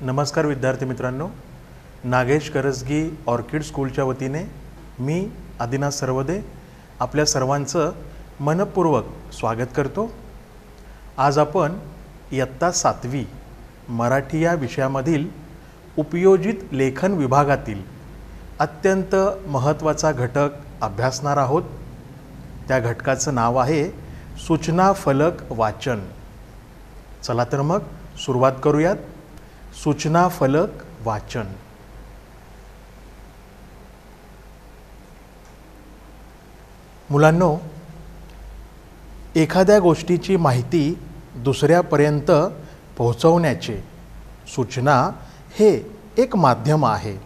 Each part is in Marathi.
नमस्कार विद्यार्थी मित्रांनो, नागेश करसगी ऑर्किड स्कूलच्या वतीने मी आदिनाथ सर्वदे आपल्या सर्वांचं मनपूर्वक स्वागत करतो। आज आपण इयत्ता 7वी मराठी या विषयामधील उपयोजित लेखन विभागातील अत्यंत महत्त्वाचा घटक अभ्यासणार आहोत। त्या घटकाचं नाव आहे सूचना फलक वाचन। चला तर मग सुरुवात करूयात। सूचना फलक वाचन। मुलांनो, एखाद्या गोष्टीची माहिती दुसऱ्यापर्यंत पोहोचवण्याचे सूचना हे एक माध्यम आहे।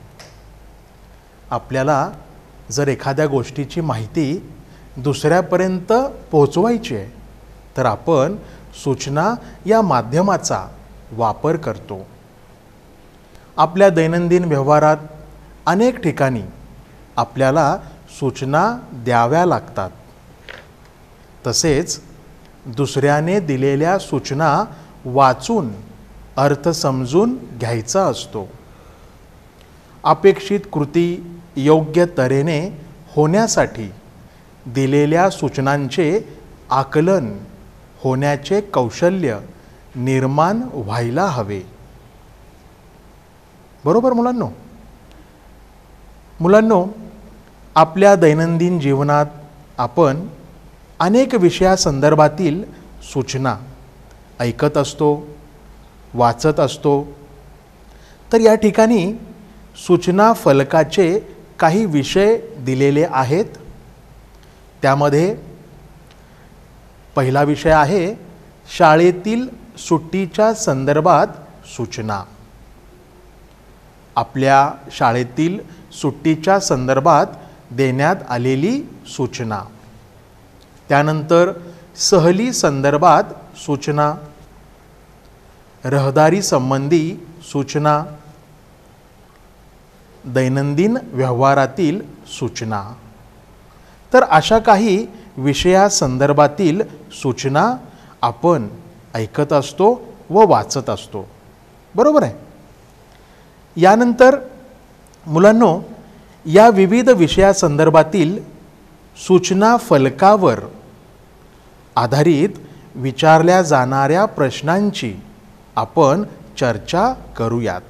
आपल्याला जर एखाद्या गोष्टीची माहिती दुसऱ्यापर्यंत पोहोचवायची आहे तर आपण सूचना या माध्यमाचा वापर करतो। आपल्या दैनंदिन व्यवहारात अनेक ठिकाणी आपल्याला सूचना द्याव्या लागतात। तसेच दुसऱ्याने दिलेल्या सूचना वाचून अर्थ समजून घ्यायचा असतो। अपेक्षित कृती योग्य तऱ्हेने होण्यासाठी दिलेल्या सूचनांचे आकलन होण्याचे कौशल्य निर्माण व्हायला हवे। बरोबर मुलांनो, आपल्या दैनंदिन जीवनात आपण अनेक विषयासंदर्भातील सूचना ऐकत असतो, वाचत असतो। तर या ठिकाणी सूचना फलकाचे काही विषय दिलेले आहेत। त्यामध्ये पहिला विषय आहे शाळेतील सुट्टीच्या संदर्भात सूचना। आपल्या शाळेतील सुट्टीच्या संदर्भात देण्यात आलेली सूचना। त्यानंतर सहली संदर्भात सूचना, रहदारी संबंधी सूचना, दैनंदिन व्यवहारातील सूचना। तर अशा काही विषयासंदर्भातील सूचना आपण ऐकत असतो व वाचत असतो। बरोबर आहे। यानंतर मुलांनो, या विविध विषयासंदर्भातील सूचना फलकावर आधारित विचारल्या जाणाऱ्या प्रश्नांची आपण चर्चा करूयात।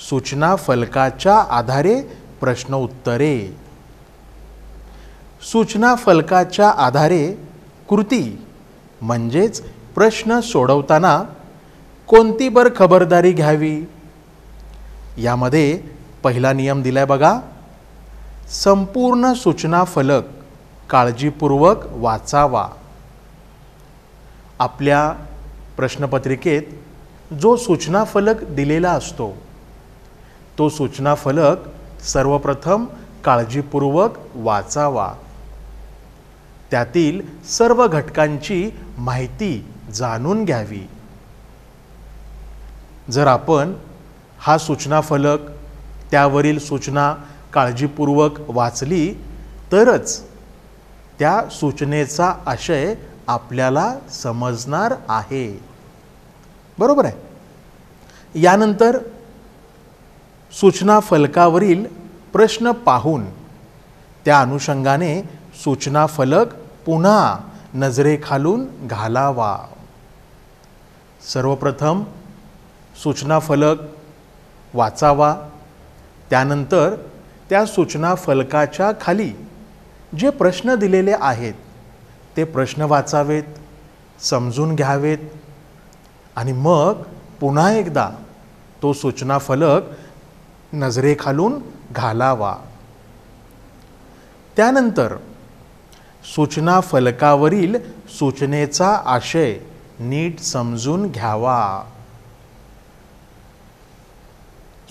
सूचना फलकाच्या आधारे प्रश्न उत्तरे। सूचना फलकाच्या आधारे कृती म्हणजेच प्रश्न सोडवताना कोणती खबरदारी घ्यावी? यामध्ये पहिला नियम दिलाय बघा, संपूर्ण सूचना फलक काळजीपूर्वक वाचावा। आपल्या प्रश्नपत्रिकेत जो सूचना फलक दिलेला असतो तो सूचना फलक सर्वप्रथम काळजीपूर्वक वाचावा। त्यातील सर्व घटकांची माहिती जाणून घ्यावी। जर आपण हा सूचना फलक त्यावरील सूचना काळजीपूर्वक वाचली तरच त्या सूचनेचा आशय आपल्याला समजणार आहे। बरोबर आहे। यानंतर सूचना फलकावरील प्रश्न पाहून त्या अनुषंगाने सूचना फलक पुन्हा नजरेखालून घालावा। सर्वप्रथम सूचना फलक वाचावा। त्यानंतर त्या सूचना फलकाच्या खाली जे प्रश्न दिलेले आहेत ते प्रश्न वाचावेत, समजून घ्यावेत आणि मग पुन्हा एकदा तो सूचना फलक नजरेखालून घालावा। त्यानंतर सूचना फलकावरील सूचनेचा आशय नीट समजून घ्यावा।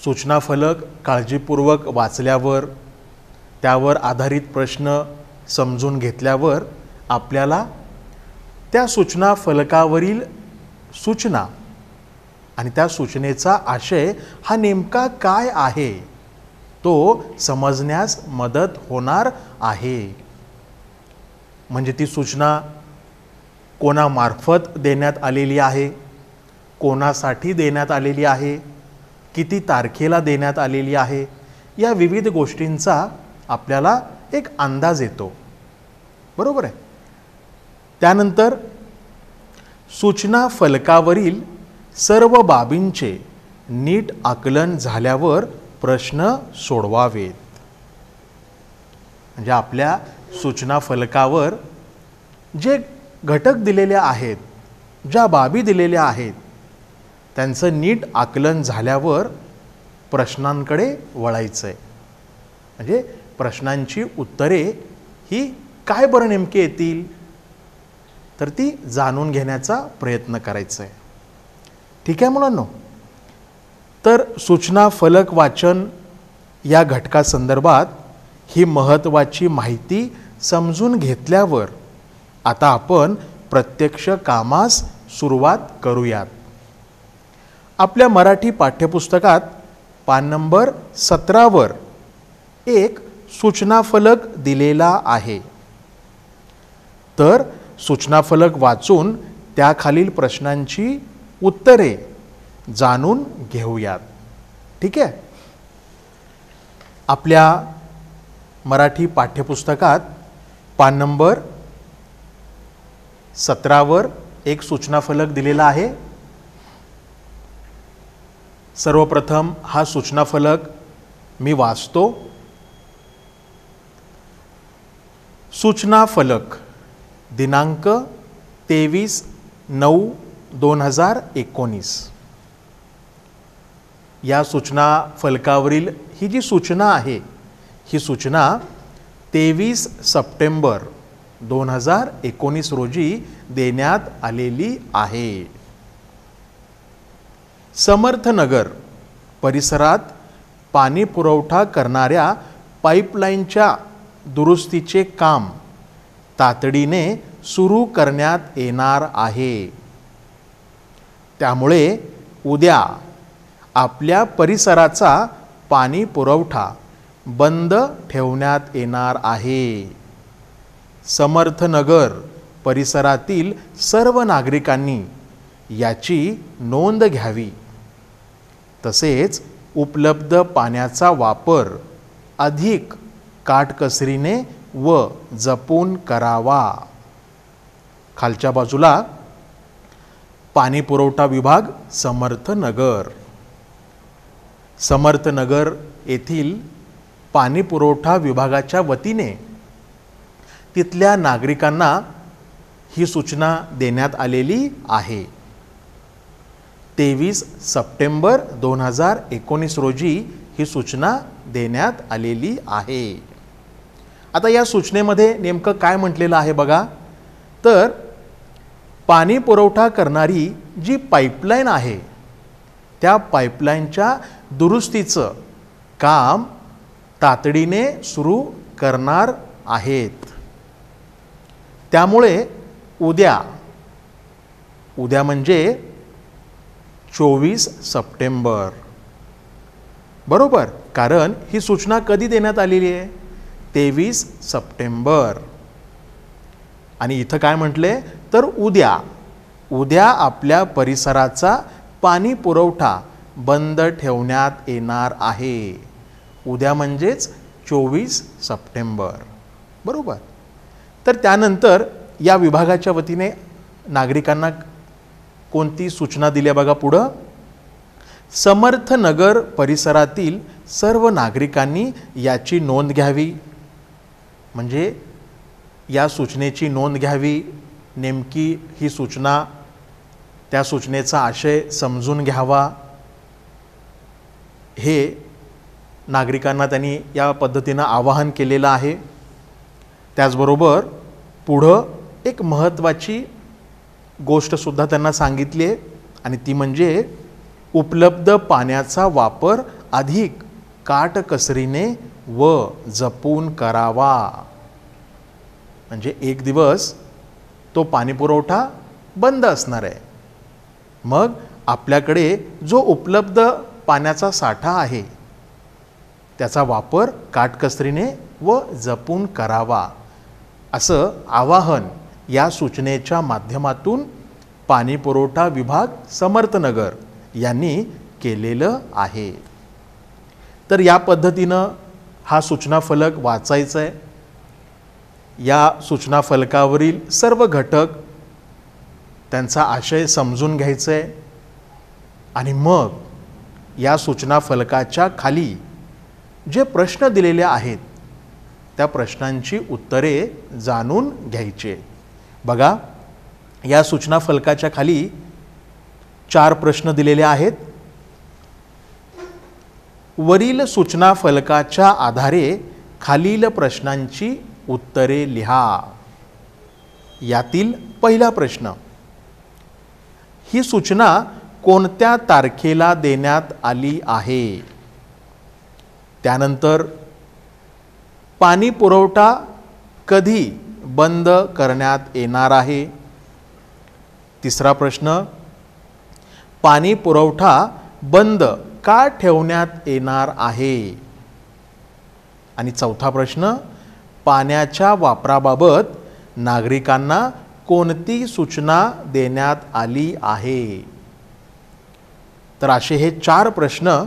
सूचना फलक काळजीपूर्वक वाचल्यावर त्यावर आधारित प्रश्न समजून घेतल्यावर आपल्याला त्या सूचना फलकावरील सूचना आणि त्या सूचनेचा आशय हा नेमका काय आहे तो समजण्यास मदत होणार आहे। म्हणजे ती सूचना कोणामार्फत देण्यात आलेली आहे, कोणासाठी देण्यात आलेली आहे, किती तारखेला देण्यात आलेली आहे, या विविध गोष्टींचा आपल्याला एक अंदाज येतो. बरोबर आहे. त्यानंतर सूचना फलकावरील सर्व बाबींचे नीट आकलन झाल्यावर प्रश्न सोडवावेत. म्हणजे आपल्या सूचना फलकावर जे घटक दिलेले आहेत, ज्या बाबी दिलेल्या आहेत, त्यांचं नीट आकलन झाल्यावर प्रश्नांकडे वळायचं आहे. म्हणजे प्रश्नांची उत्तरे ही काय बरं नेमकी येतील, तर ती जाणून घेण्याचा प्रयत्न करायचा आहे. ठीक आहे मुलांनो. तर सूचना फलक वाचन या घटकासंदर्भात ही महत्त्वाची माहिती समजून घेतल्यावर आता आपण प्रत्यक्ष कामास सुरुवात करूयात. आपल्या मराठी पाठ्यपुस्तकात पान नंबर 17 एक सूचना फलक दिलेला आहे. तर सूचना फलक वाचून त्याखालील प्रश्नांची उत्तरे जाणून घेऊयात. ठीक आहे. आपल्या मराठी पाठ्यपुस्तकात पान नंबर 17 एक सूचना फलक दिलेला आहे. सर्वप्रथम हा सूचना फलक मी वाचतो. सूचना फलक दिनांक 23/9/2019. या सूचना फलकावरील ही जी सूचना आहे, ही सूचना 23 सप्टेंबर 2019 रोजी देण्यात आलेली आहे. समर्थनगर परिसरात पाणी पुरवठा करणाऱ्या पाईपलाईनच्या दुरुस्तीचे काम तातडीने सुरू करण्यात येणार आहे. त्यामुळे उद्या आपल्या परिसराचा पाणी पुरवठा बंद ठेवण्यात येणार आहे. समर्थनगर परिसरातील सर्व नागरिकांनी याची नोंद घ्यावी. तसेच उपलब्ध पाण्याचा वापर अधिक काटकसरीने व जपून करावा. खालच्या बाजूला पाणी पुरवठा विभाग समर्थनगर. समर्थनगर येथील पाणी पुरवठा विभागाच्या वतीने तिथल्या नागरिकांना ही सूचना देण्यात आलेली आहे. 23 सप्टेंबर 2019 रोजी ही सूचना देण्यात आलेली आहे. आता या सूचनेमध्ये नेमकं काय म्हटलेलं आहे बघा. तर पाणी पुरवठा करणारी जी पाईपलाईन आहे, त्या पाईपलाईनच्या दुरुस्तीचं काम तातडीने सुरू करणार आहेत. त्यामुळे उद्या म्हणजे 24 सप्टेंबर, बरोबर. कारण ही सूचना कधी देण्यात आलेली आहे, 23 सप्टेंबर. आणि इथं काय म्हटले, तर उद्या आपल्या परिसराचा पाणी पुरवठा बंद ठेवण्यात येणार आहे. उद्या म्हणजेच 24 सप्टेंबर, बरोबर. तर त्यानंतर या विभागाच्या वतीने नागरिकांना कोणती सूचना दिली बघा पुढं. समर्थनगर परिसरातील सर्व नागरिकांनी याची नोंद घ्यावी. म्हणजे या सूचनेची नोंद घ्यावी. नेमकी ही सूचना, त्या सूचनेचा आशय समजून घ्यावा, हे नागरिकांना त्यांनी या पद्धतीनं आवाहन केलेलं आहे. त्याचबरोबर पुढं एक महत्त्वाची गोष्टसुद्धा त्यांना सांगितली आहे, आणि ती म्हणजे उपलब्ध पाण्याचा वापर अधिक काटकसरीने व जपून करावा. म्हणजे एक दिवस तो पाणीपुरवठा बंद असणार आहे. मग आपल्याकडे जो उपलब्ध पाण्याचा साठा आहे, त्याचा वापर काटकसरीने व जपून करावा, असं आवाहन या सूचनेच्या माध्यमातून पाणी पुरवठा विभाग समर्थनगर यांनी केलेलं आहे। तर या पद्धतीनं हा सूचना फलक वाचायचा आहे। या सूचना फलकावरील सर्व घटक त्यांचा आशय समजून घ्यायचा आहे आणि मग या सूचना फलकाच्या खाली जे प्रश्न दिलेले आहेत त्या प्रश्नांची उत्तरे जाणून घ्यायची। बघा, या सूचना फलकाच्या खाली 4 प्रश्न दिलेले आहेत। वरील सूचना फलकाच्या आधारे खालील प्रश्नांची उत्तरे लिहा। यातील पहिला प्रश्न, ही सूचना कोणत्या तारखेला देण्यात आली आहे? त्यानंतर पाणी पुरवठा कधी बंद करण्यात येणार आहे? तिसरा प्रश्न, पाणी पुरवठा बंद का ठेवण्यात येणार आहे? आणि चौथा प्रश्न, पाण्याच्या वापराबाबत नागरिकांना कोणती सूचना देण्यात आली आहे? तर असे हे 4 प्रश्न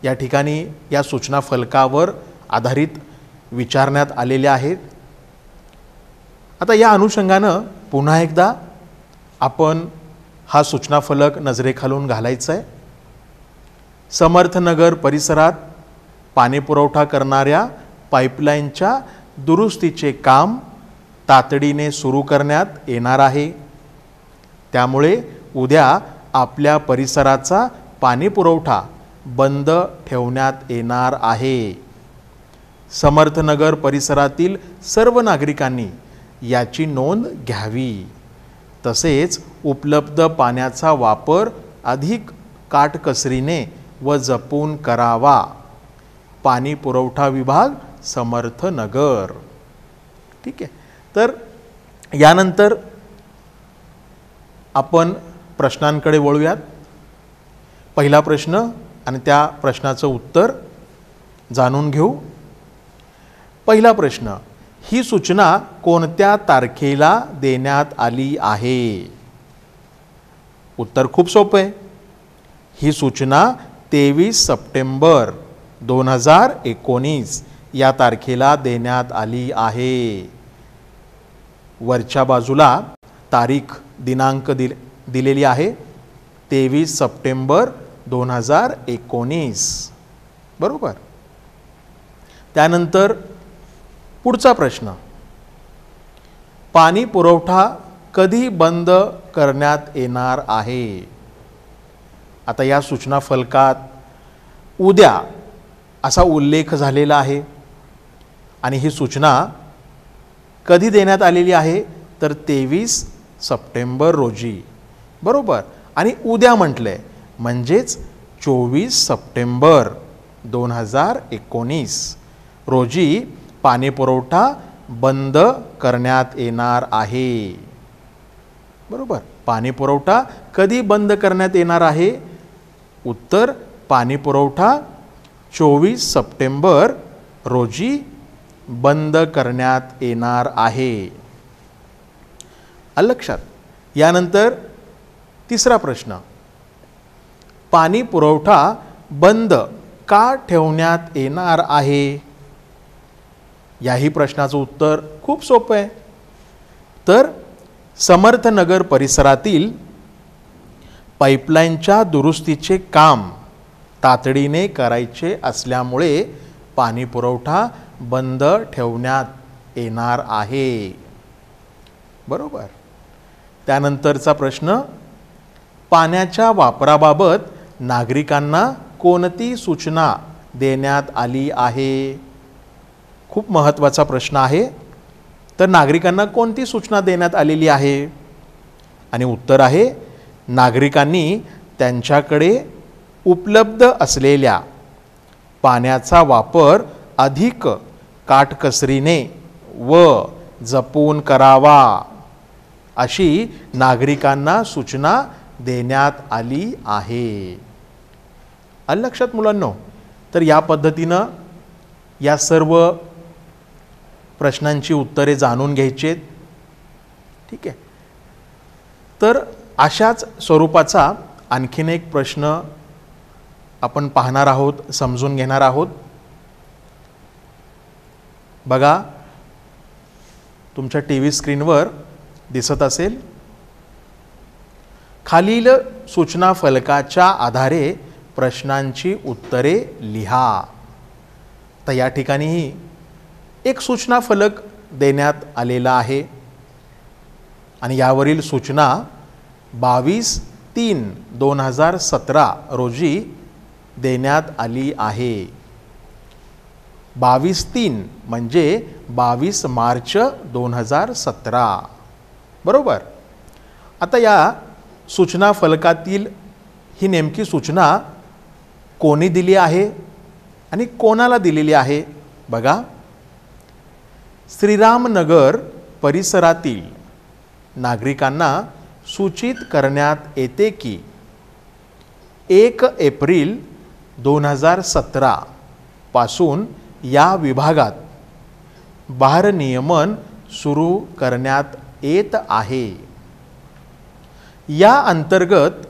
या ठिकाणी या सूचना फलकावर आधारित विचारण्यात आलेले आहेत। आता या अनुषंगानं पुन्हा एकदा आपण हा सूचना फलक नजरेखालून घालायचा आहे। समर्थनगर परिसरात पाणी पुरवठा करणाऱ्या पाईपलाईनच्या दुरुस्तीचे काम तातडीने सुरू करण्यात येणार आहे। त्यामुळे उद्या आपल्या परिसराचा पाणी पुरवठा बंद ठेवण्यात येणार आहे। समर्थनगर परिसरातील सर्व नागरिकांनी याची नोंद घ्यावी। तसेच उपलब्ध पाण्याचा वापर अधिक काटकसरीने व जपून करावा। पाणी पुरवठा विभाग समर्थनगर। ठीक आहे, तर यानंतर आपण प्रश्नांकडे वळूयात। पहिला प्रश्न आणि त्या प्रश्नाचं उत्तर जाणून घेऊ। पहिला प्रश्न, ही सूचना कोणत्या तारखेला देण्यात आली आहे? उत्तर खूप सोपं आहे। ही सूचना 23 सप्टेंबर 2019 या तारखेला देण्यात आली आहे। वरच्या बाजूला तारीख दिनांक दिलेली आहे 23 सप्टेंबर 2019, बरोबर। त्यानंतर पुढचा प्रश्न, पाणी पुरवठा कधी बंद करण्यात येणार आहे? आता या सूचना फलकात उद्या असा उल्लेख झालेला आहे आणि ही सूचना कधी देण्यात आलेली आहे तर 23 सप्टेंबर रोजी, बरोबर। आणि उद्या म्हटलंय म्हणजेच 24 सप्टेंबर 2019 रोजी पाणी पुरवठा बंद करण्यात येणार आहे, बरोबर। पाणी पुरवठा कधी बंद करण्यात येणार आहे? उत्तर, पाणी पुरवठा 24 सप्टेंबर रोजी बंद करण्यात येणार आहे। आलं लक्षात? यानंतर तिसरा प्रश्न, पाणी पुरवठा बंद का ठेवण्यात येणार आहे? याही प्रश्नाचं उत्तर खूप सोपं आहे। तर समर्थनगर परिसरातील पाईपलाईनच्या दुरुस्तीचे काम तातडीने करायचे असल्यामुळे पाणी पुरवठा बंद ठेवण्यात येणार आहे, बरोबर। त्यानंतरचा प्रश्न, पाण्याच्या वापराबाबत नागरिकांना कोणती सूचना देण्यात आली आहे? खूप महत्त्वाचा प्रश्न आहे। तर नागरिकांना कोणती सूचना देण्यात आलेली आहे? आणि उत्तर आहे, नागरिकांनी त्यांच्याकडे उपलब्ध असलेल्या पाण्याचा वापर अधिक काटकसरीने व जपून करावा अशी नागरिकांना सूचना देण्यात आली आहे। आलं लक्षात मुलांनो? तर या पद्धतीनं या सर्व प्रश्नांची उत्तरे जाणून घ्यायची आहेत। ठीक आहे, तर अशाच स्वरूपाचा आणखीन एक प्रश्न आपण पाहणार आहोत, समजून घेणार आहोत. बघा, तुमच्या टीव्ही स्क्रीनवर दिसत असेल. खालील सूचना फलकाच्या आधारे प्रश्नांची उत्तरे लिहा. तर या ठिकाणीही एक सूचना फलक देण्यात आलेला आहे आणि यावरील सूचना 22/3/2017 रोजी देण्यात आली आहे. 22/3 म्हणजे 22 मार्च 2017, बरोबर. आता या सूचना फलकातील ही नेमकी सूचना कोणी दिली आहे आणि कोणाला दिलेली आहे? बघा, श्रीरामनगर परिसरातील नागरिकांना सूचित करण्यात येते की 1 एप्रिल 2017 पासून या विभागात भारनियमन सुरू करण्यात येत आहे. या अंतर्गत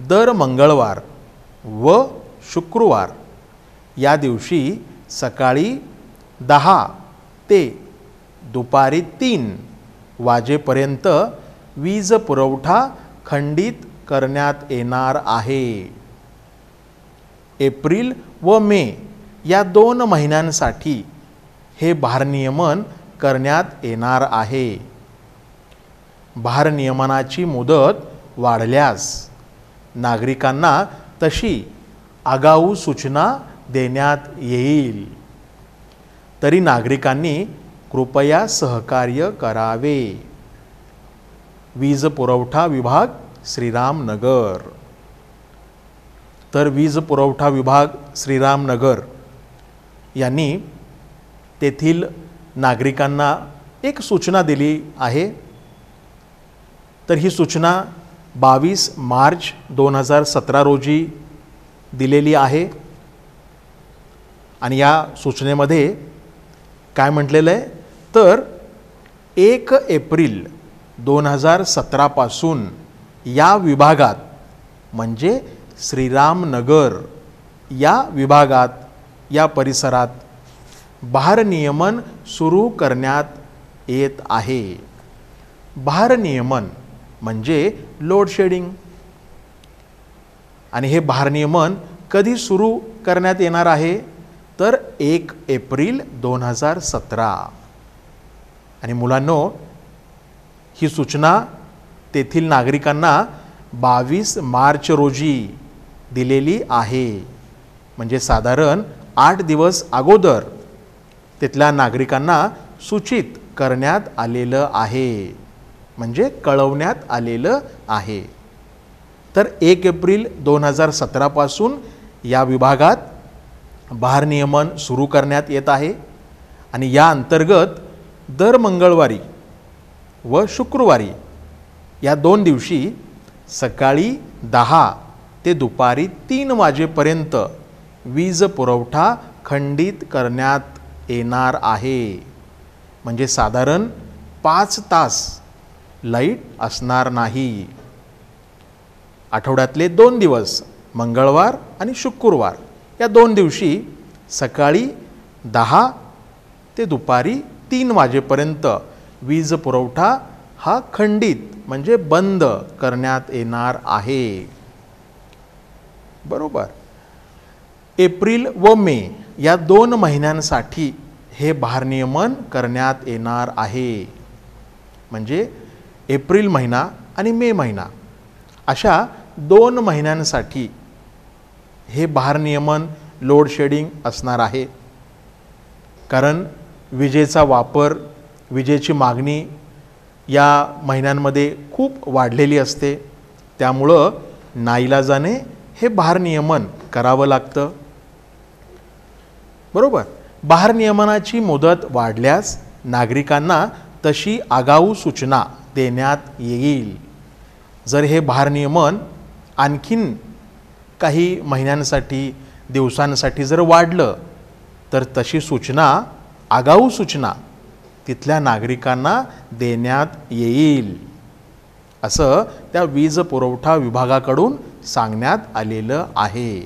दर मंगळवार व शुक्रवार या दिवशी सकाळी 10 ते दुपारी 3 वाजेपर्यंत वीज पुरवठा खंडित करण्यात येणार आहे. एप्रिल व मे या 2 महिन्यांसाठी हे भारनियमन करण्यात येणार आहे. भारनियमनाची मुदत वाढल्यास नागरिकांना तशी आगाऊ सूचना देण्यात येईल. तरी नागरिकांनी कृपया सहकार्य करावे. वीज पुरवठा विभाग श्रीरामनगर. तर वीज पुरवठा विभाग श्रीरामनगर यांनी तेथील नागरिकांना एक सूचना दिली आहे. तर ही सूचना 22 मार्च 2017 रोजी दिलेली आहे आणि या सूचनेमध्ये काय म्हटलेलं आहे? तर 1 एप्रिल 2017 पासून या विभागात म्हणजे श्रीरामनगर या विभागात, या परिसरात भारनियमन सुरू करण्यात येत आहे. भारनियमन म्हणजे लोड शेडिंग. आणि हे भारनियमन कधी सुरू करण्यात येणार आहे? तर 1 एप्रिल 2017. आणि मुलांनो, ही सूचना तेथील नागरिकांना 22 मार्च रोजी दिलेली आहे. म्हणजे साधारण 8 दिवस अगोदर तिथल्या नागरिकांना सूचित करण्यात आलेलं आहे, म्हणजे कळवण्यात आलेलं आहे. तर 1 एप्रिल 2017 पासून या विभागात भारनियमन सुरू करण्यात येत आहे आणि या अंतर्गत दर मंगळवारी व शुक्रवारी या 2 दिवशी सकाळी 10 ते दुपारी 3 वाजेपर्यंत वीज पुरवठा खंडित करण्यात येणार आहे. म्हणजे साधारण 5 तास लाईट असणार नाही. आठवड्यातले 2 दिवस मंगळवार आणि शुक्रवार या 2 दिवशी सकाळी 10 ते दुपारी 3 वाजेपर्यंत वीज पुरवठा हा खंडित म्हणजे बंद करण्यात येणार आहे. बरोबर. एप्रिल व मे या 2 महिन्यांसाठी हे भारनियमन करण्यात येणार आहे. म्हणजे एप्रिल महिना आणि मे महिना अशा 2 महिन्यांसाठी हे भारनियमन लोड शेडिंग असणार आहे. कारण विजेचा वापर, विजेची मागणी या महिन्यांमध्ये खूप वाढलेली असते. त्यामुळं नाईलाजाने हे भारनियमन करावं लागतं. बरोबर. भारनियमनाची मुदत वाढल्यास नागरिकांना तशी आगाऊ सूचना देण्यात येईल. जर हे भारनियमन आणखीन काही महिन्यांसाठी, दिवसांसाठी जर वाढलं तर तशी सूचना, आगाऊ सूचना तिथल्या नागरिकांना देण्यात येईल असं त्या वीज पुरवठा विभागाकडून सांगण्यात आलेलं आहे.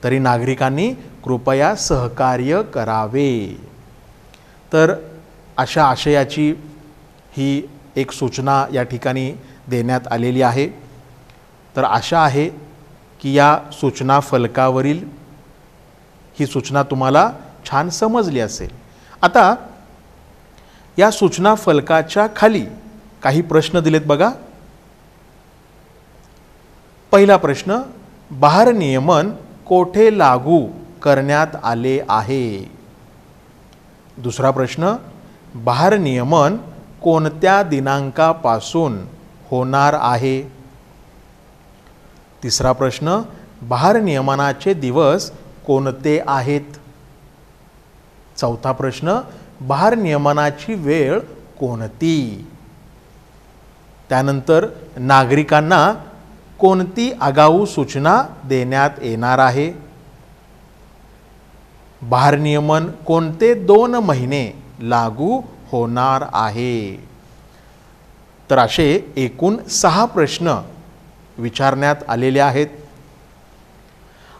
तरी नागरिकांनी कृपया सहकार्य करावे. तर अशा आशयाची ही एक सूचना या ठिकाणी देण्यात आलेली आहे. तर आशा आहे की या सूचना फलकावरील ही सूचना तुम्हाला छान समजली असेल. आता या सूचना फलकाच्या खाली काही प्रश्न दिलेत बघा. पहिला प्रश्न, भारनियमन कोठे लागू करण्यात आले आहे? दुसरा प्रश्न, भारनियमन कोणत्या दिनांकापासून होणार आहे? तिसरा प्रश्न, भारनियमनाचे दिवस कोणते आहेत? चौथा प्रश्न, भारनियमनाची वेळ कोणती? त्यानंतर नागरिकांना कोणती आगाऊ सूचना देण्यात येणार आहे? भारनियमन कोणते 2 महिने लागू होणार आहे? तर असे एकूण 6 प्रश्न विचारण्यात आलेले आहेत.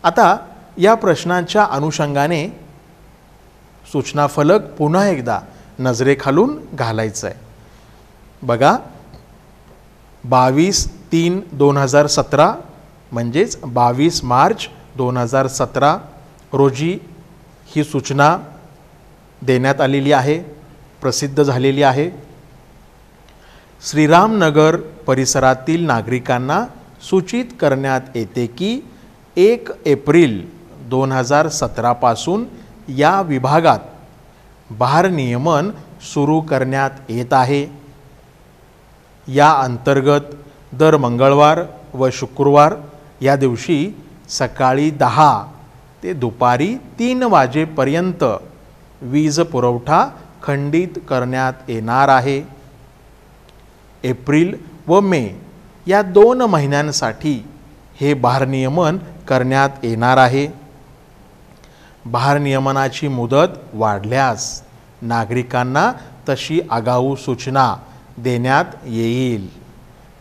आता या प्रश्नांच्या अनुषंगाने सूचना फलक पुन्हा एकदा नजरेखालून घालायचा आहे. बघा, 22/3/2017 म्हणजेच 22 मार्च 2017 रोजी ही सूचना देण्यात आलेली आहे, प्रसिद्ध झालेली आहे. श्रीरामनगर परिसरातील नागरिकांना सूचित करण्यात येते की 1 एप्रिल 2017 पासून या विभागात भारनियमन सुरू करण्यात येत आहे. या अंतर्गत दर मंगळवार व शुक्रवार या दिवशी सकाळी 10 ते दुपारी 3 वाजेपर्यंत वीज पुरवठा खंडित करण्यात येणार आहे. एप्रिल व मे या 2 महिन्यांसाठी हे भारनियमन करण्यात येणार आहे. भारनियमनाची मुदत वाढल्यास नागरिकांना तशी आगाऊ सूचना देण्यात येईल.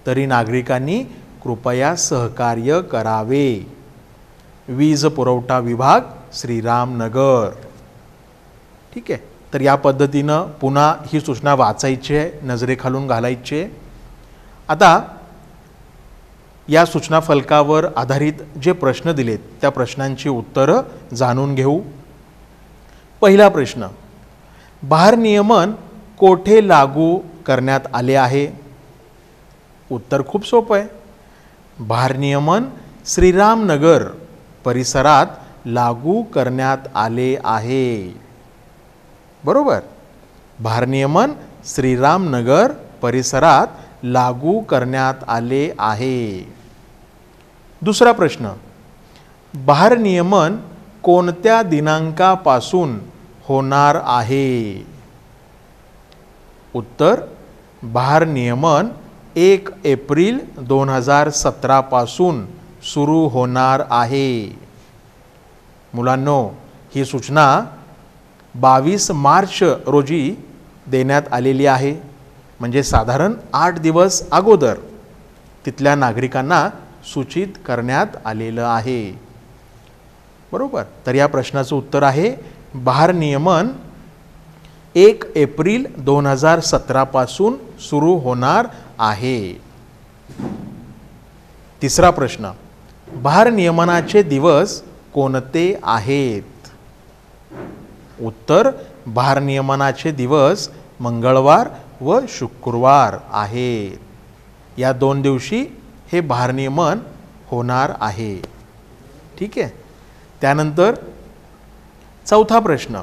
तरी नागरिकांनी कृपया सहकार्य करावे. वीज पुरवठा विभाग, श्रीरामनगर. ठीक आहे. तर या पद्धतीनं पुन्हा ही सूचना वाचायची आहे, नजरेखालून घालायची आहे. आता या सूचना फलकावर आधारित जे प्रश्न दिलेत त्या प्रश्नांची उत्तरं जाणून घेऊ. पहिला प्रश्न, भारनियमन कोठे लागू करण्यात आले आहे? उत्तर खूप सोपं आहे. भारनियमन श्रीरामनगर परिसरात लागू करण्यात आले आहे. बरोबर. भारनियमन श्रीरामनगर परिसरात लागू करण्यात आले आहे. दुसरा प्रश्न, भारनियमन कोणत्या दिनांकापासून होणार आहे? उत्तर, भारनियमन 1 एप्रिल 2017 पासून सुरू होणार आहे. मुलांनो, ही सूचना 22 मार्च रोजी देण्यात आलेली आहे. म्हणजे साधारण 8 दिवस अगोदर तिथल्या नागरिकांना सूचित करण्यात आलेलं आहे. बरोबर. तर या प्रश्नाचं उत्तर आहे भारनियमन 1 एप्रिल 2017 पासून सुरू होणार आहे. तिसरा प्रश्न, भारनियमनाचे दिवस कोणते आहेत? उत्तर, भारनियमनाचे दिवस मंगळवार व शुक्रवार आहेत. या 2 दिवशी हे भारनियमन होणार आहे. ठीक आहे. त्यानंतर चौथा प्रश्न,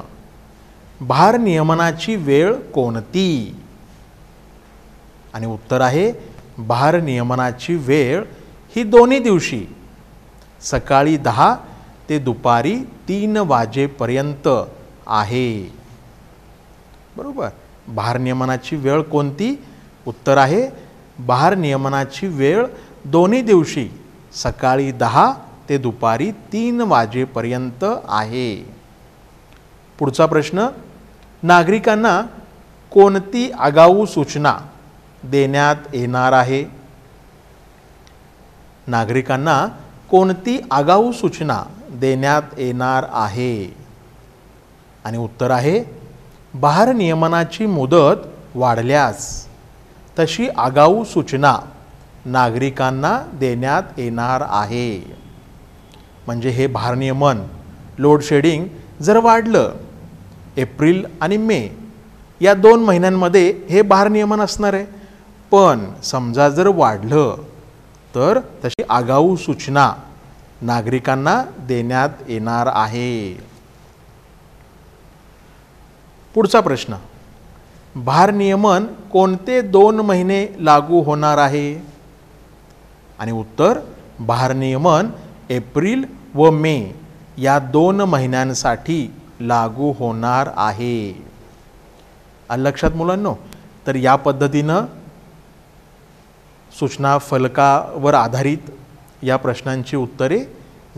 भारनियमनाची वेळ कोणती? आणि उत्तर आहे भारनियमनाची वेळ ही दोन्ही दिवशी सकाळी 10 ते दुपारी 3 वाजेपर्यंत आहे. बरोबर. भारनियमनाची वेळ कोणती? उत्तर आहे भारनियमनाची वेळ दोन्ही दिवशी सकाळी 10 ते दुपारी 3 वाजेपर्यंत आहे. पुढचा प्रश्न, नागरिकांना कोणती आगाऊ सूचना देण्यात येणार आहे? नागरिकांना कोणती आगाऊ सूचना देण्यात येणार आहे? आणि उत्तर आहे भारनियमनाची मुदत वाढल्यास तशी आगाऊ सूचना नागरिकांना देण्यात येणार आहे. म्हणजे हे भारनियमन लोड शेडिंग जर वाढलं, एप्रिल आणि मे या 2 महिन्यांमध्ये हे भारनियमन असणार आहे, पण समजा जर वाढलं तर तशी आगाऊ सूचना नागरिकांना देण्यात येणार आहे. पुढचा प्रश्न, भारनियमन कोणते 2 महिने लागू होणार आहे? आणि उत्तर भारनियमन एप्रिल व मे या 2 महिन्यांसाठी लागू होणार आहे. लक्षात मुलांनो, तर या पद्धतीनं सूचना फलकावर आधारित या प्रश्नांची उत्तरे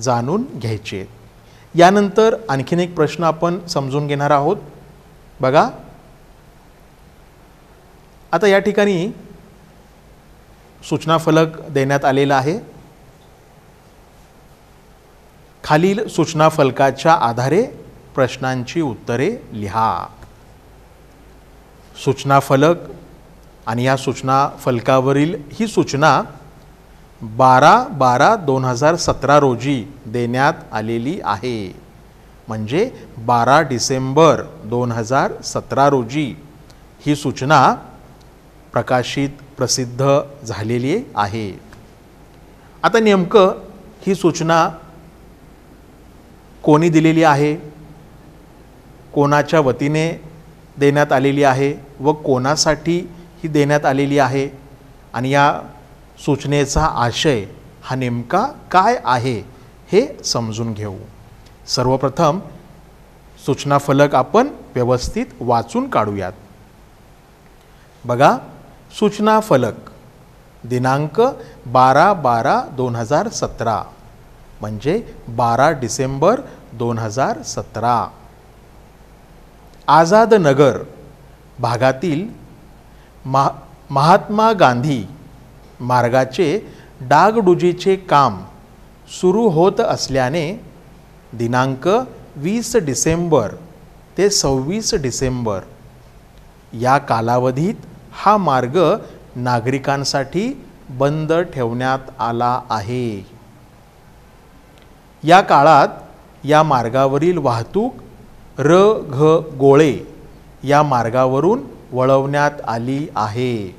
जाणून घ्यायची. यानंतर आणखीन एक प्रश्न आपण समजून घेणार आहोत. बघा, आता या ठिकाणी सूचना फलक देण्यात आलेला आहे. खालील सूचना फलकाच्या आधारे प्रश्नांची उत्तरे लिहा. सूचना फलक आणि या सूचना फलकावरील ही सूचना 12/12/2017 रोजी देण्यात आलेली आहे. म्हणजे 12 डिसेंबर 2017 रोजी ही सूचना प्रसिद्ध झालेली आहे. आता नेमकं ही सूचना कोणी दिलेली आहे, कोणाच्या वतीने देण्यात आलेली आहे व कोणासाठी ही देण्यात आलेली आहे, आणि या सूचनेचा आशय हा नेमका काय आहे हे समजून घेऊ. सर्वप्रथम सूचना फलक आपण व्यवस्थित वाचून काढूयात. बघा, सूचना फलक दिनांक 12/12/2017 म्हणजे 12 डिसेंबर 2017. आझाद नगर भागातील महात्मा गांधी मार्गाचे डागडुजीचे काम सुरू होत असल्याने दिनांक 20 डिसेंबर ते 26 डिसेंबर या कालावधीत हा मार्ग नागरिकांसाठी बंद ठेवण्यात आला आहे. या काळात या मार्गावरील वाहतूक र.घ. गोळे या मार्गावरून वळवण्यात आली आहे.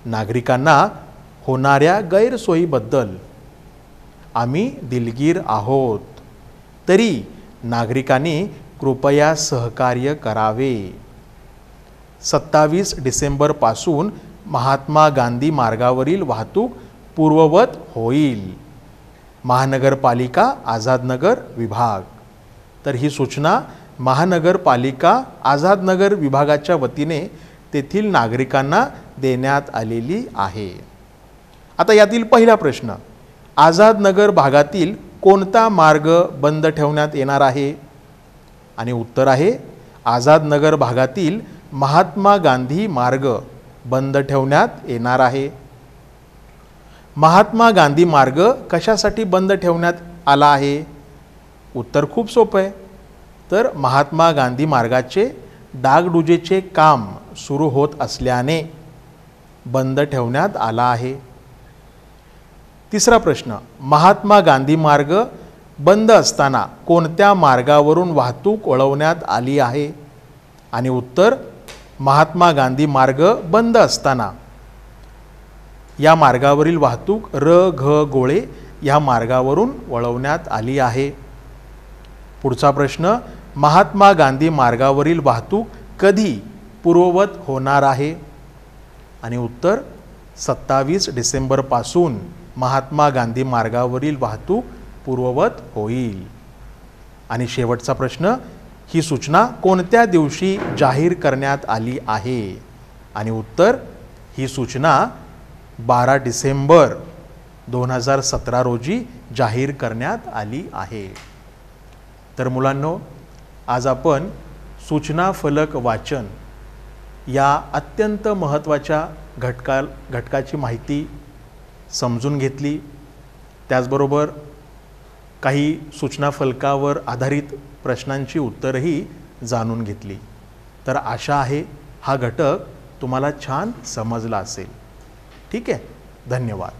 नागरिकांना होणाऱ्या गैरसोयीबद्दल आम्ही दिलगीर आहोत, तरी नागरिकांनी कृपया सहकार्य करावे. 27 डिसेंबरपासून महात्मा गांधी मार्गावरील वाहतूक पूर्ववत होईल. महानगरपालिका आझादनगर विभाग. तर ही सूचना महानगरपालिका आझादनगर विभागाच्या वतीने तेथील नागरिकांना देण्यात आलेली आहे. आता यातील पहिला प्रश्न, आझादनगर भागातील कोणता मार्ग बंद ठेवण्यात येणार आहे? आणि उत्तर आहे आझादनगर भागातील महात्मा गांधी मार्ग बंद ठेवण्यात येणार आहे. महात्मा गांधी मार्ग कशासाठी बंद ठेवण्यात आला आहे? उत्तर खूप सोपं आहे. तर महात्मा गांधी मार्गाचे डागडुजीचे काम सुरू होत असल्याने बंद ठेवण्यात आला आहे. तिसरा प्रश्न, महात्मा गांधी मार्ग बंद असताना कोणत्या मार्गावरून वाहतूक वळवण्यात आली आहे? आणि उत्तर महात्मा गांधी मार्ग बंद असताना या मार्गावरील वाहतूक र.घ. गोळे या मार्गावरून वळवण्यात आली आहे. पुढचा प्रश्न, महात्मा गांधी मार्गावरील वाहतूक कधी पूर्ववत होणार आहे? आणि उत्तर 27 डिसेंबरपासून महात्मा गांधी मार्गावरील वाहतूक पूर्ववत होईल. आणि शेवटचा प्रश्न, ही सूचना कोणत्या दिवशी जाहीर करण्यात आली आहे? आणि उत्तर ही सूचना 12 डिसेंबर 2017 रोजी जाहीर करण्यात आली आहे. तर मुलांनो, आज आपण सूचना फलक वाचन या अत्यंत महत्त्वाच्या घटकाची माहिती समजून घेतली, त्याचबरोबर काही सूचना फलकावर आधारित प्रश्नांची उत्तरंही जाणून घेतली. तर आशा आहे हा घटक तुम्हाला छान समजला असेल. ठीक आहे, धन्यवाद.